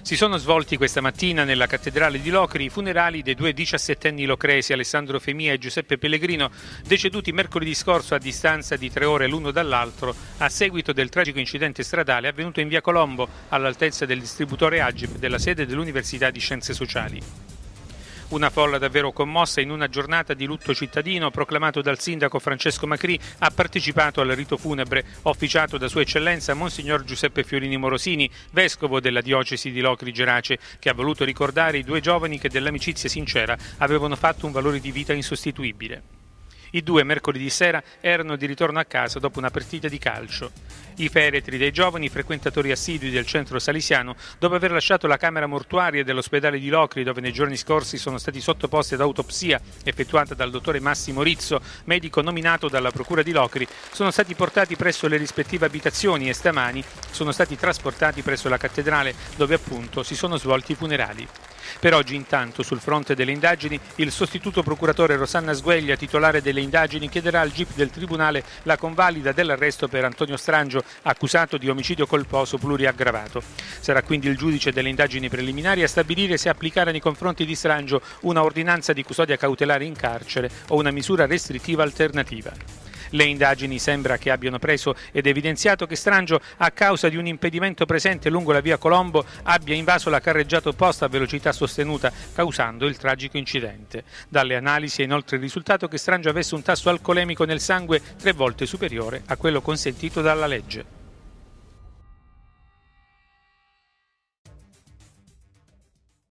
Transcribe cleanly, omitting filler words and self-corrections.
Si sono svolti questa mattina nella cattedrale di Locri i funerali dei due 17enni locresi, Alessandro Femia e Giuseppe Pellegrino, deceduti mercoledì scorso a distanza di 3 ore l'uno dall'altro a seguito del tragico incidente stradale avvenuto in via Colombo, all'altezza del distributore Agip della sede dell'Università di Scienze Sociali. Una folla davvero commossa in una giornata di lutto cittadino proclamato dal sindaco Francesco Macri ha partecipato al rito funebre officiato da Sua Eccellenza Monsignor Giuseppe Fiorini Morosini, vescovo della diocesi di Locri Gerace, che ha voluto ricordare i due giovani che dell'amicizia sincera avevano fatto un valore di vita insostituibile. I due mercoledì sera erano di ritorno a casa dopo una partita di calcio. I feretri dei giovani, frequentatori assidui del centro salesiano, dopo aver lasciato la camera mortuaria dell'ospedale di Locri, dove nei giorni scorsi sono stati sottoposti ad autopsia effettuata dal dottore Massimo Rizzo, medico nominato dalla procura di Locri, sono stati portati presso le rispettive abitazioni e stamani sono stati trasportati presso la cattedrale, dove appunto si sono svolti i funerali. Per oggi intanto sul fronte delle indagini il sostituto procuratore Rosanna Sgueglia, titolare delle indagini, chiederà al GIP del Tribunale la convalida dell'arresto per Antonio Strangio, accusato di omicidio colposo pluriaggravato. Sarà quindi il giudice delle indagini preliminari a stabilire se applicare nei confronti di Strangio una ordinanza di custodia cautelare in carcere o una misura restrittiva alternativa. Le indagini sembra che abbiano preso ed evidenziato che Strangio, a causa di un impedimento presente lungo la via Colombo, abbia invaso la carreggiata opposta a velocità sostenuta, causando il tragico incidente. Dalle analisi è inoltre risultato che Strangio avesse un tasso alcolemico nel sangue 3 volte superiore a quello consentito dalla legge.